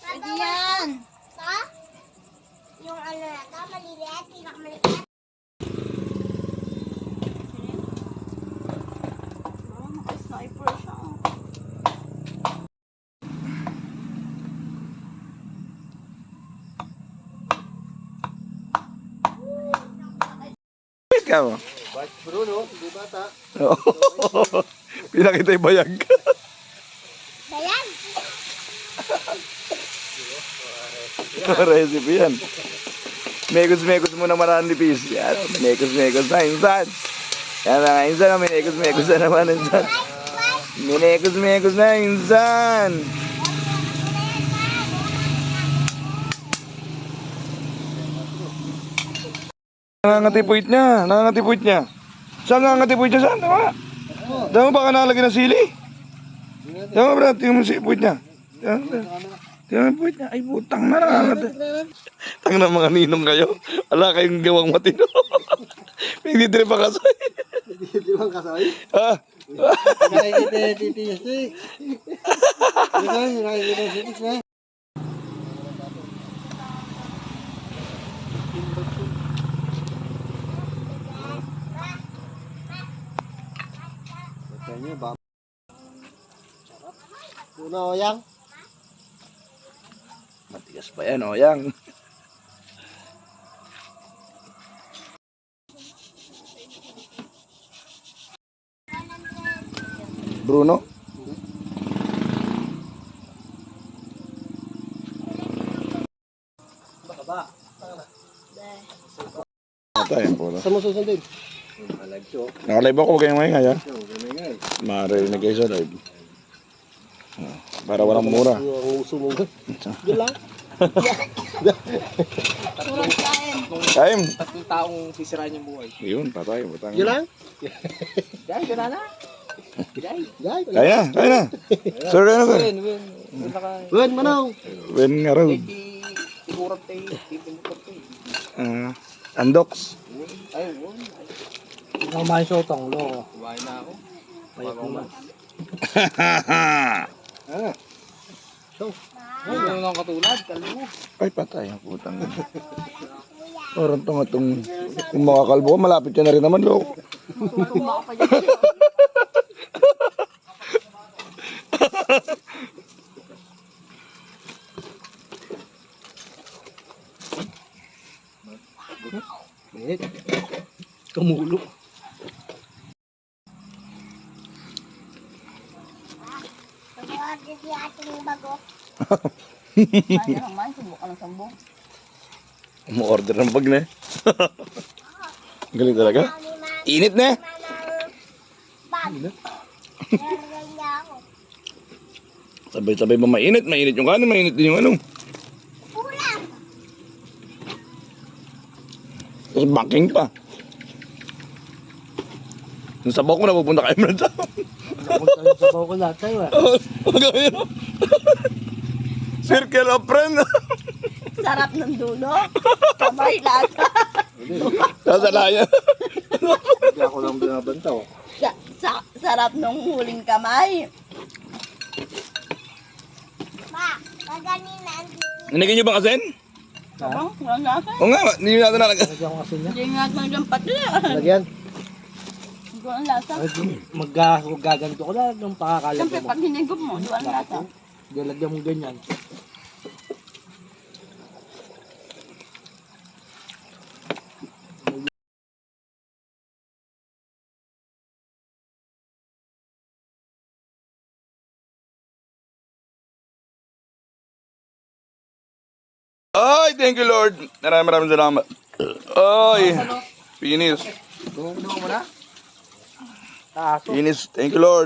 Pwede yan. Ha? Yung ano na ito, maliliit, pinakamaliit. Sniper siya. Ka mo? Bas Bruno, hindi bata. Oo. Pinakita yung bayag. Dayan! Recipe yan. Mekos-mekos muna maranipis. Yan, mekos-mekos na insan. Yan na insan, minekos-mekos na naman insan. Minekos-mekos na insan. Nangangatipuit niya, nangangatipuit niya. Saan nangangatipuit niya? Saan? Tama. Tama baka nalagyan ng sili? Tama bro, tingnan mo si puwit niya. Tingnan mo puwit niya. Ay putang na nangangatipuit. Tang na mga ninong kayo. Wala kayong gawang matino. Hindi din pa kasay. Hindi bang kasay? Ah. Nakikita si Nakikita. Kayaknya bam. Una oyang. Matigas pa yan, oyang. Bruno? Baka. Tayo po. Sa mo susundin. Malagso. Nakalive ako, kayo ngayon kaya. Ganyan. Marinig kayo sa live. Para walang mura. Ang uso mo. Diyan lang. Turang kain. Time. Tatlong taong sisirain yung buhay. Yun, patay. Butang. Diyan lang. Jai, gana na. Jai. Jai. Kaya na, kaya na. Sir, kaya na, sir. Win. Win na ka. Wen manaw. When nga raw. Sigurap tayo. Tipin-tipin tayo. Andox. Ay, win. Ang main sa utang lo. Kumain na ako. Mayat mo. Ay, gano'n ang katulad. Kalbo. Ay, patay ang putang. Parang itong kung makakalbo ko, malapit ka na rin naman, lo. Tumaka pa dyan. Kamulo. Pag-order si ating bago. Kaya naman, subukan ng sambong. Umu-order ng bag na eh. Galing talaga. Init na eh. Bag. Meron niya ako. Sabay-sabay ba mainit? Mainit yung kanin, mainit din yung ano. Ulam. Tapos banking pa. Yung sabaw ko napupunta kayo mo sa Sabaw ko lahat tayo eh. Magawin mo. Circle of friend. Sarap ng dulo. Kamay lahat. Sasalaya. Hindi ako lang binabantaw. Sarap ng huling kamay. Ma, kaganina. Nanigyan nyo ba kasin? Sabang, walang lasa. Oo nga, hindi nyo natin nalaga. Lagyan ko kasi niya. Hindi nga ng jampat nila. Lagyan. Hindi walang lasa. Magaganto ko lang ng pakakalagyan Siyempre, mo. pag hinigop mo, hindi walang lasa. Lagyan mo ganyan. Ay, thank you Lord. Maraming salamat. Ay, finish. Dumo mo na. Taso. Finish. Thank you Lord.